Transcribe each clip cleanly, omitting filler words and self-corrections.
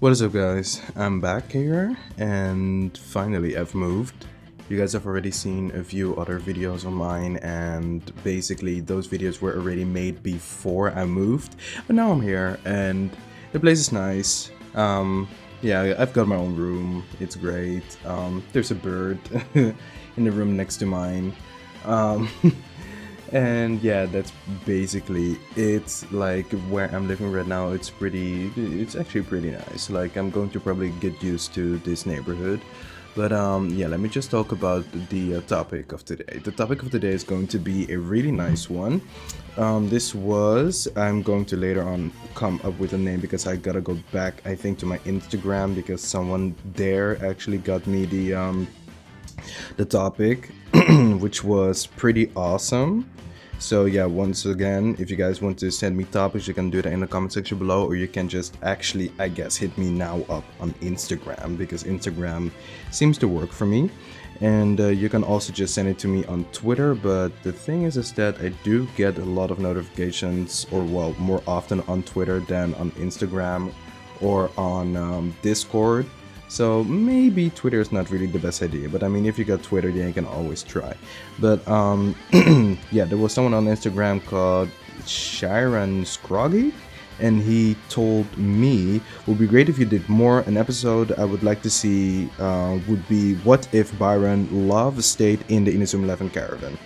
What is up, guys? I'm back here, and finally I've moved. You guys have already seen a few other videos of mine, and basically those videos were already made before I moved. But now I'm here, and the place is nice. Yeah, I've got my own room. It's great. There's a bird in the room next to mine. Um, And yeah, that's basically it. Like where I'm living right now, it's actually pretty nice. Like I'm going to probably get used to this neighborhood. But yeah, let me just talk about the topic of today. The topic of today is going to be a really nice one. I'm going to later on come up with a name because I gotta go back, I think, to my Instagram because someone there actually got me the topic, which was pretty awesome. So yeah, once again, if you guys want to send me topics, you can do that in the comment section below, or you can just actually, I guess, hit me now up on Instagram, because Instagram seems to work for me. And you can also just send it to me on Twitter, but the thing is that I do get a lot of notifications, or well, more often on Twitter than on Instagram or on Discord. So maybe Twitter is not really the best idea, but I mean, if you got Twitter, then you can always try. But yeah, there was someone on Instagram called Sharon Scroggy, and he told me would be great if you did more. An episode I would like to see would be what if Byron Love stayed in the Inazuma 11 caravan.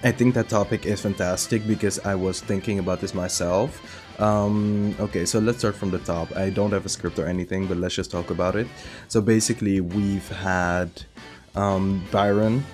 I think that topic is fantastic because I was thinking about this myself. Okay, so let's start from the top. I don't have a script or anything, but let's just talk about it. So basically, we've had Byron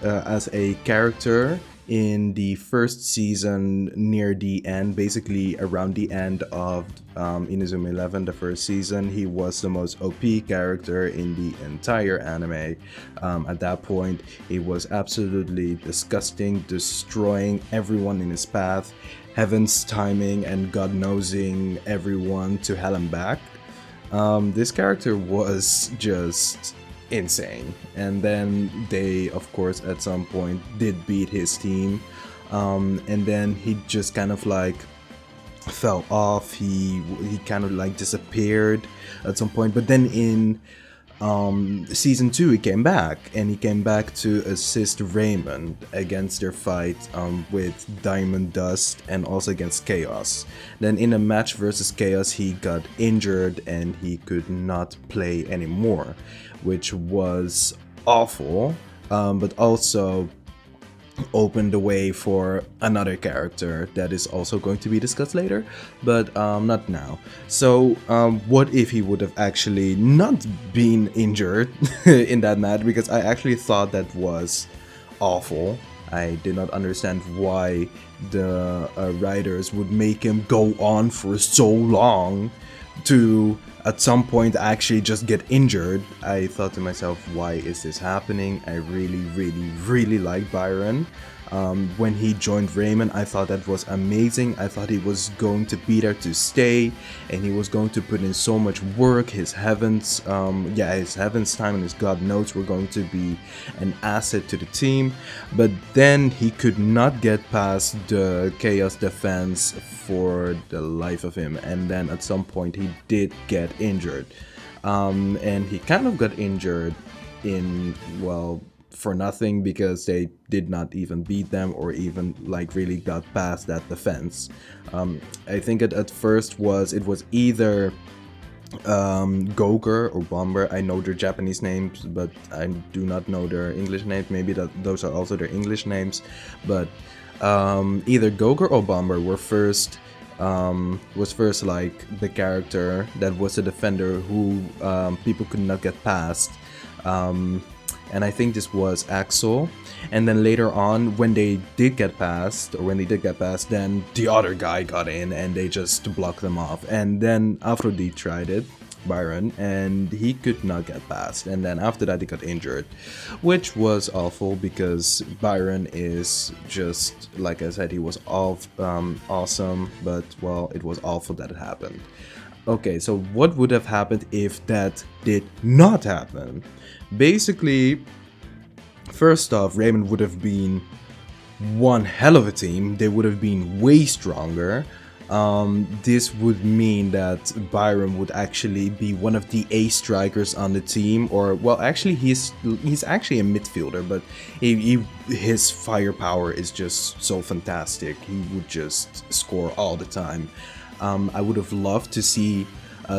as a character in the first season near the end, basically around the end of Inazuma 11, the first season. He was the most OP character in the entire anime. At that point, he was absolutely disgusting, destroying everyone in his path, heaven's timing and God nosing everyone to hell and back. This character was just insane, and then they of course at some point did beat his team, and then he just kind of like fell off. He kind of like disappeared at some point, but then in season 2 he came back, and he came back to assist Raimon against their fight with Diamond Dust and also against Chaos. Then in a match versus Chaos, he got injured and he could not play anymore, which was awful, but also opened the way for another character that is also going to be discussed later, but not now. So what if he would have actually not been injured in that match, because I actually thought that was awful. I did not understand why the writers would make him go on for so long to at some point actually just get injured. I thought to myself, why is this happening? I really like Byron. When he joined Raimon, I thought that was amazing. I thought he was going to be there to stay, and he was going to put in so much work. His heavens time and his God notes were going to be an asset to the team. But then he could not get past the Chaos defense for the life of him, and then at some point he did get injured, and he kind of got injured in, well, for nothing, because they did not even beat them or even like really got past that defense. I think at first it was either Goger or Bomber. I know their Japanese names, but I do not know their English names. Maybe those are also their English names, but either Goger or Bomber was first like the character that was a defender who people could not get past. And I think this was Axel. And then later on, when they did get past, then the other guy got in and they just blocked them off. And then Aphrodi tried it, Byron, and he could not get past. And then after that, he got injured, which was awful because Byron is just, like I said, he was awesome, but well, it was awful that it happened. Okay, so what would have happened if that did not happen? Basically, first off, Raimon would have been one hell of a team. They would have been way stronger. this would mean that Byron would actually be one of the ace strikers on the team, or well, actually he's actually a midfielder, but his firepower is just so fantastic. He would just score all the time. I would have loved to see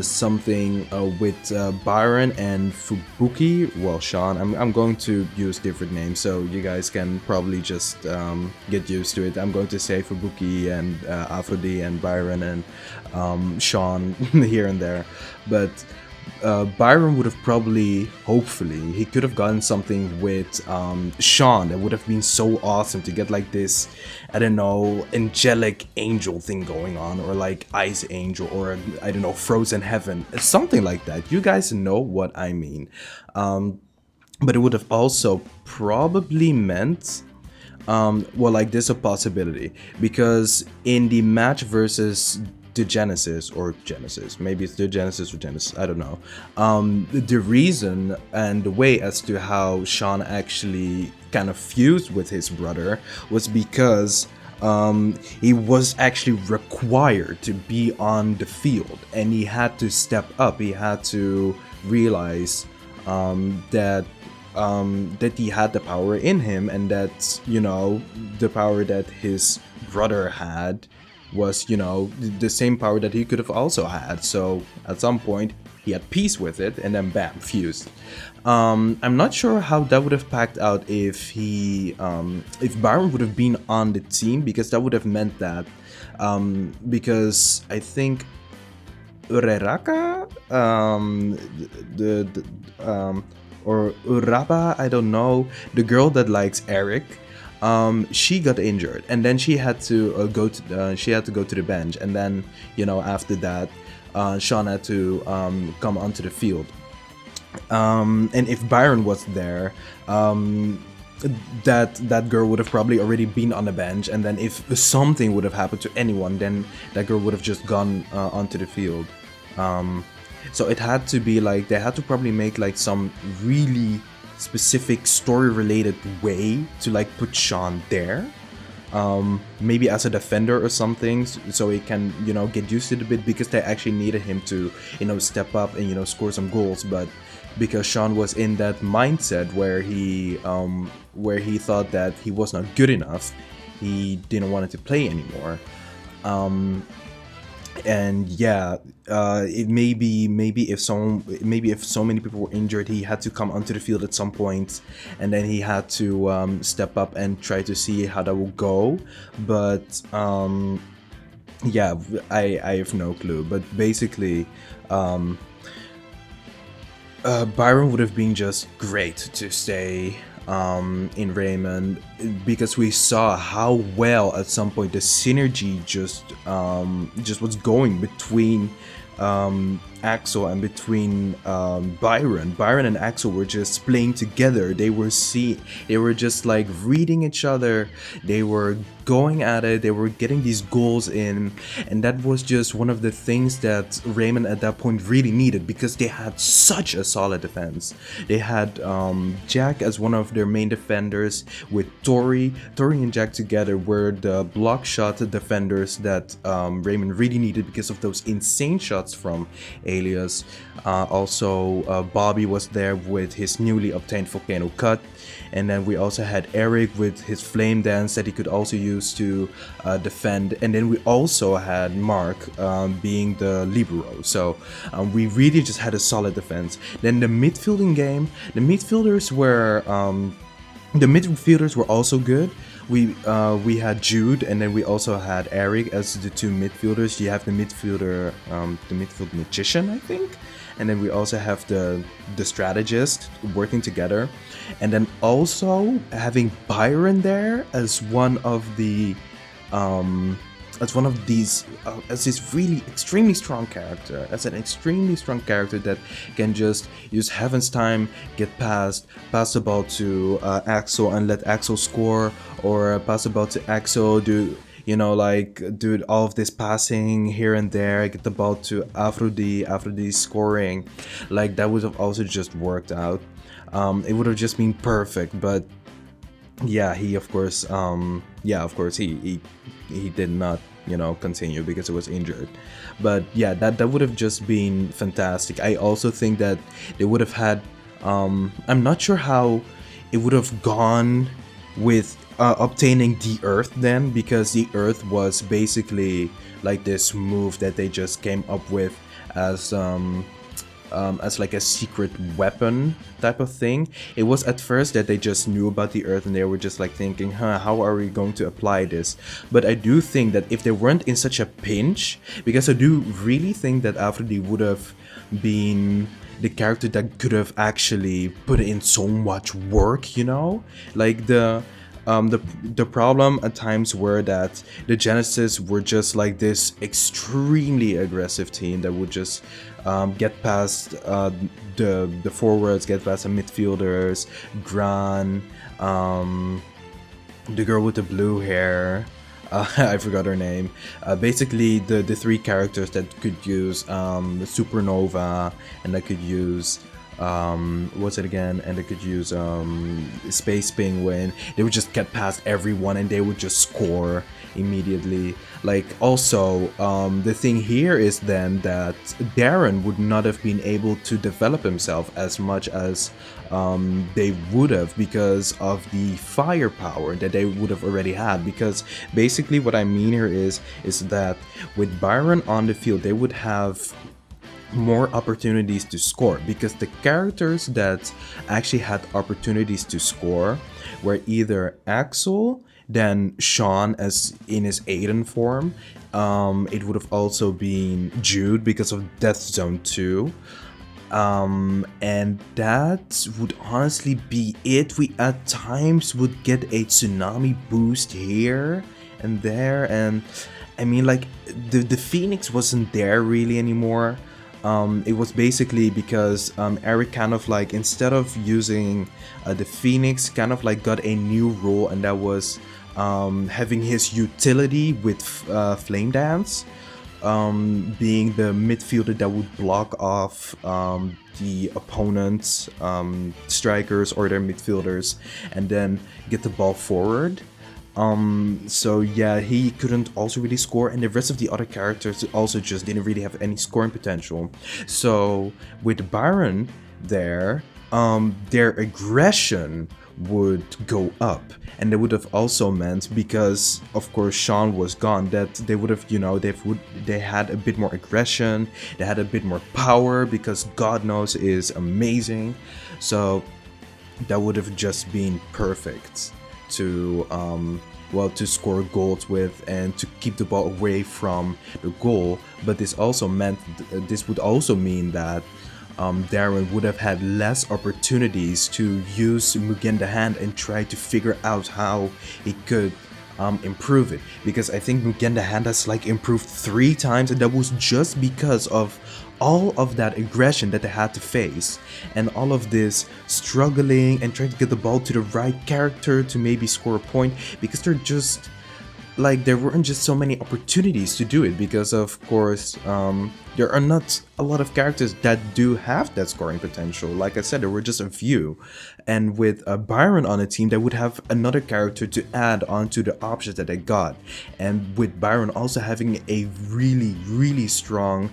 something with Byron and Fubuki. Well, Sean, I'm going to use different names, so you guys can probably just get used to it. I'm going to say Fubuki and Aphrodi and Byron and Sean here and there, but Byron would have probably, hopefully, he could have gotten something with Sean that would have been so awesome to get like this, I don't know, angelic angel thing going on, or like ice angel, or I don't know, frozen heaven, something like that. You guys know what I mean. But it would have also probably meant well, like, there's a possibility, because in the match versus the Genesis, or Genesis, maybe it's the Genesis or Genesis, I don't know. The reason and the way as to how Sean actually kind of fused with his brother was because he was actually required to be on the field, and he had to step up. He had to realize that he had the power in him, and that, you know, the power that his brother had was, you know, the same power that he could have also had. So at some point he had peace with it, and then bam, fused. I'm not sure how that would have packed out if if Byron would have been on the team, because that would have meant that because I think Uraraka, or Uraba, I don't know, the girl that likes Eric, she got injured, and then she had to go to the bench, and then, you know, after that, Sean had to come onto the field. And if Byron was there, that girl would have probably already been on the bench, and then if something would have happened to anyone, then that girl would have just gone onto the field. So it had to be like, they had to probably make like some really specific story related way to like put Sean there, maybe as a defender or something, so he can, you know, get used to it a bit, because they actually needed him to, you know, step up and, you know, score some goals. But because Sean was in that mindset where he thought that he was not good enough, he didn't want to play anymore. And yeah, it maybe if so many people were injured, he had to come onto the field at some point, and then he had to step up and try to see how that will go. But yeah, I have no clue. But basically, Byron would have been just great to stay in Raimon, because we saw how well at some point the synergy just was going between Axel and between Byron. Byron and Axel were just playing together. They were just like reading each other. They were going at it. They were getting these goals in, and that was just one of the things that Raimon at that point really needed, because they had such a solid defense. They had Jack as one of their main defenders, with Tori and Jack together were the block shot defenders that Raimon really needed because of those insane shots from Alias. Also, Bobby was there with his newly obtained volcano cut, and then we also had Eric with his flame dance that he could also use to defend, and then we also had Mark being the libero. So we really just had a solid defense. Then the midfielding game, the midfielders were also good. We had Jude, and then we also had Eric as the two midfielders. You have the midfield magician, I think, and then we also have the strategist working together, and then also having Byron there as one of these as this really extremely strong character, as an extremely strong character that can just use Heaven's Time, get pass the ball to Axel and let Axel score, or pass the ball to Axel, do all of this passing here and there, get the ball to Aphrodi scoring. Like, that would have also just worked out. It would have just been perfect. But yeah, he did not continue because it was injured. But yeah, that would have just been fantastic. I also think that they would have had, I'm not sure how it would have gone with obtaining the Earth then, because the Earth was basically like this move that they just came up with as like a secret weapon type of thing. It was at first that they just knew about the Earth and they were just like thinking, how are we going to apply this? But I do think that if they weren't in such a pinch, because I do really think that Aphrodi would have been the character that could have actually put in so much work, like the problem at times were that the Genesis were just like this extremely aggressive team that would just get past the forwards, get past the midfielders, Gran, the girl with the blue hair. I forgot her name. Basically, the three characters that could use Supernova, and that could use what's it again? And they could use Space Penguin. They would just get past everyone and they would just score immediately. Like, also, the thing here is then that Darren would not have been able to develop himself as much as they would have, because of the firepower that they would have already had. Because basically what I mean here is that with Byron on the field, they would have more opportunities to score, because the characters that actually had opportunities to score were either Axel, then Sean as in his Aiden form. It would have also been Jude because of Death Zone 2. And that would honestly be it. We at times would get a tsunami boost here and there, and I mean, like, the Phoenix wasn't there really anymore. It was basically because Eric kind of like, instead of using the Phoenix, kind of like got a new role, and that was having his utility with Flame Dance, being the midfielder that would block off the opponent's strikers or their midfielders and then get the ball forward. So yeah, he couldn't also really score, and the rest of the other characters also just didn't really have any scoring potential. So with Byron there, their aggression would go up, and they would have also meant, because of course Sean was gone, that they would have, they had a bit more aggression, they had a bit more power, because God knows is amazing. So that would have just been perfect to to score goals with and to keep the ball away from the goal. But this also meant, this would also mean that Darren would have had less opportunities to use Mugen the Hand and try to figure out how he could improve it, because I think Mugen the Hand has like improved 3 times, and that was just because of all of that aggression that they had to face, and all of this struggling and trying to get the ball to the right character to maybe score a point, because they're just like, there weren't just so many opportunities to do it, because of course there are not a lot of characters that do have that scoring potential. Like I said, there were just a few, and with Byron on a team, they would have another character to add onto the options that they got, and with Byron also having a really strong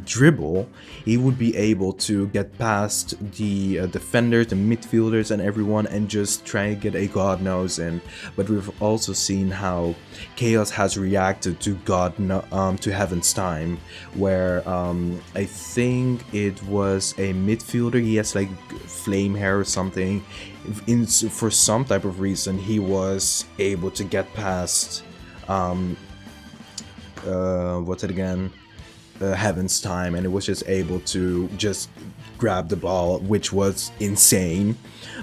dribble, he would be able to get past the defenders, the midfielders and everyone, and just try and get a God knows in. But we've also seen how Chaos has reacted to to Heaven's Time, where I think it was a midfielder, he has like flame hair or something, for some type of reason he was able to get past what's it again, Heaven's Time, and it was just able to just grab the ball, which was insane.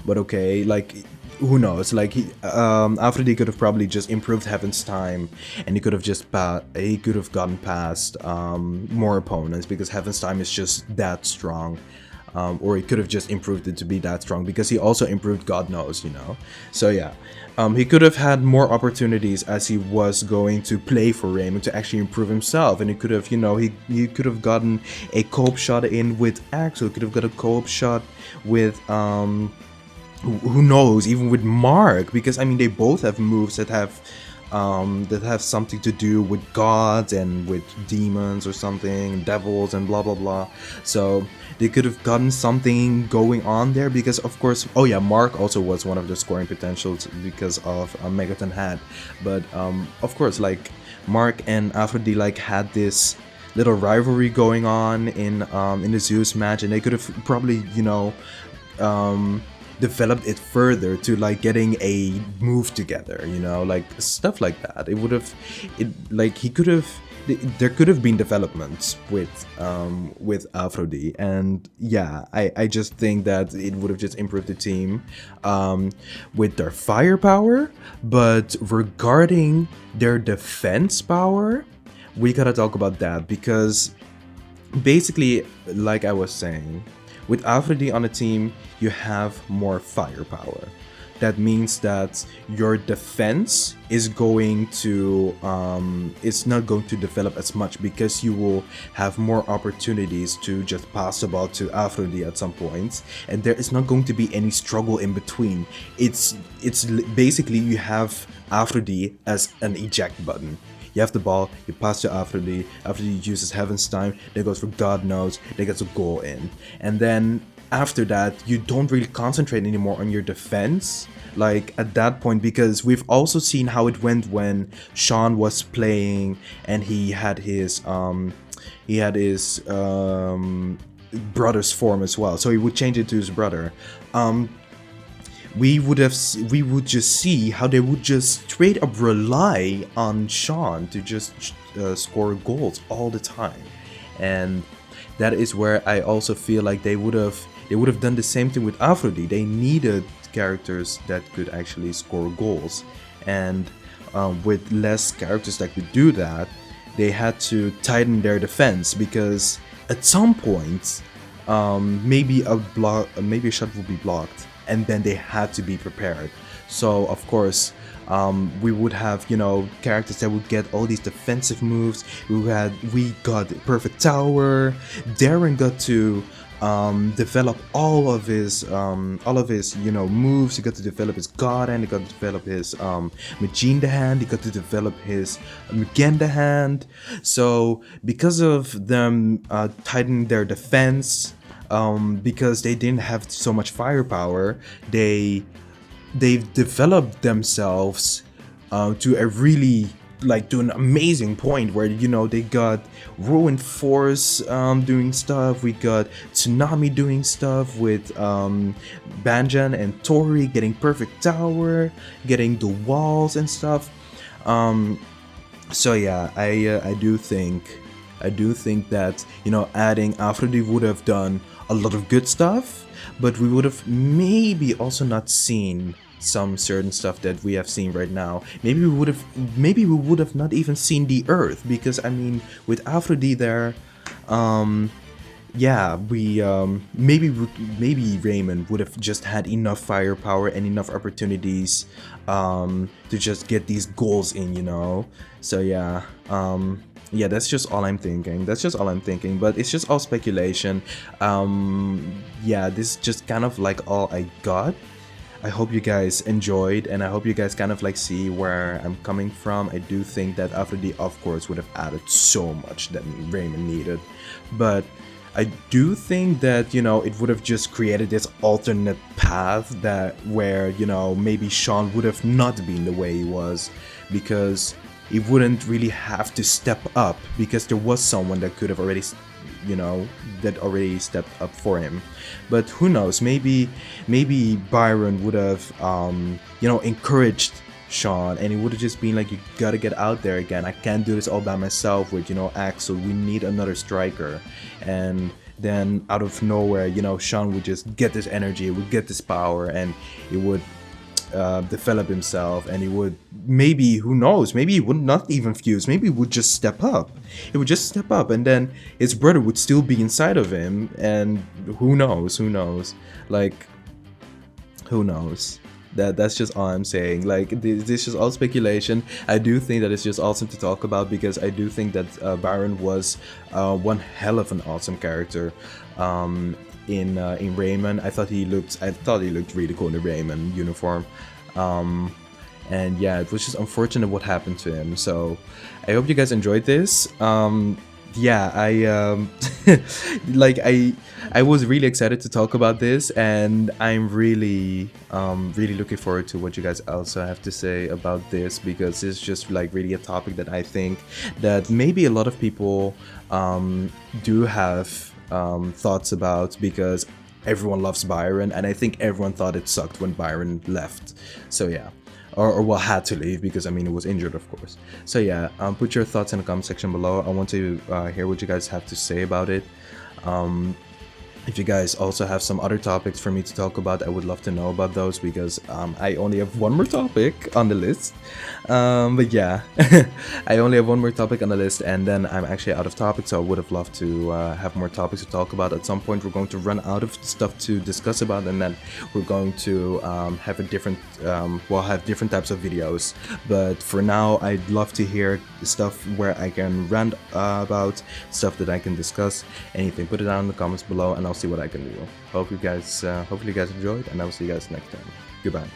But okay, like, who knows, like, Aphrodi could have probably just improved Heaven's Time, and he could have just gotten past more opponents, because Heaven's Time is just that strong. Or he could have just improved it to be that strong, because he also improved God knows, So yeah, he could have had more opportunities as he was going to play for Raimon to actually improve himself, and he could have, he could have gotten a co-op shot in with Axel, could have got a co-op shot with who knows, even with Mark, because I mean, they both have moves that have that have something to do with gods and with demons or something, devils and blah blah blah. So they could have gotten something going on there because, of course, oh yeah, Mark also was one of the scoring potentials because of Megaton had, but of course, like Mark and Aphrodi like had this little rivalry going on in the Zeus match, and they could have probably developed it further to like getting a move together, like stuff like that. It would have, he could have, there could have been developments with Aphrodi, and yeah, I just think that it would have just improved the team with their firepower. But regarding their defense power, we gotta talk about that because basically, like I was saying, with Aphrodi on the team, you have more firepower. That means that your defense is going to, it's not going to develop as much because you will have more opportunities to just pass the ball to Aphrodi at some points, and there is not going to be any struggle in between. It's basically you have Aphrodi as an eject button. You have the ball, you pass to Aphrodi, Aphrodi uses Heaven's Time, then goes for God knows, then gets a goal in. And then after that, you don't really concentrate anymore on your defense, like at that point, because we've also seen how it went when Sean was playing and he had his brother's form as well, so he would change it to his brother. We would just see how they would just straight up rely on Sean to just score goals all the time, and that is where I also feel like they would have done the same thing with Aphrodi. They needed characters that could actually score goals, and with less characters that could do that, they had to tighten their defense because at some point, maybe a shot would be blocked, and then they had to be prepared. So of course, we would have characters that would get all these defensive moves. We got the perfect tower. Darren got to develop all of his moves. He got to develop his God hand. He got to develop his Magenda hand. He got to develop his Magenda hand. So because of them tightening their defense, because they didn't have so much firepower, they've developed themselves to a really to an amazing point where they got Ruined Force doing stuff. We got Tsunami doing stuff with Banjan and Tori getting perfect tower, getting the walls and stuff. So yeah, I do think that adding Aphrodi would have done a lot of good stuff, but we would have maybe also not seen some certain stuff that we have seen right now. Maybe we would have not even seen the Earth, because I mean, with Aphrodi there, yeah, we maybe Raimon would have just had enough firepower and enough opportunities to just get these goals in. So yeah, yeah, that's just all I'm thinking. But it's just all speculation. Yeah, this is just kind of like all I got. I hope you guys enjoyed, and I hope you guys kind of see where I'm coming from. I do think that Aphrodi, of course, would have added so much that Raimon needed, but I do think that it would have just created this alternate path where maybe Sean would have not been the way he was, because he wouldn't really have to step up, because there was someone that could have already stepped up for him. But who knows, maybe Byron would have encouraged Sean, and he would have just been like, you gotta get out there again, I can't do this all by myself with Axel, we need another striker. And then out of nowhere, Sean would just get this energy, would get this power, and he would develop himself, and he would, maybe, who knows, maybe he would not even fuse, maybe he would just step up. He would just step up, and then his brother would still be inside of him, and who knows, like, who knows. That's just all I'm saying. Like, this is just all speculation. I do think that it's just awesome to talk about, because I do think that Byron was one hell of an awesome character in Raimon. I thought he looked really cool in the Raimon uniform. and yeah, it was just unfortunate what happened to him. So I hope you guys enjoyed this. Yeah, like I was really excited to talk about this, and I'm really really looking forward to what you guys also have to say about this, because it's just like really a topic that I think that maybe a lot of people do have thoughts about, because everyone loves Byron, and I think everyone thought it sucked when Byron left. So yeah. Or well, had to leave, because I mean, it was injured, of course. So yeah, put your thoughts in the comment section below. I want to hear what you guys have to say about it. If you guys also have some other topics for me to talk about, I would love to know about those, because I only have one more topic on the list. But yeah, I only have one more topic on the list, and then I'm actually out of topics, so I would have loved to have more topics to talk about. At some point, we're going to run out of stuff to discuss about, and then we're going to have a different, have different types of videos. But for now, I'd love to hear stuff where I can rant about, stuff that I can discuss, anything. Put it down in the comments below, and I'll see what I can do. Hopefully you guys enjoyed, and I will see you guys next time. Goodbye.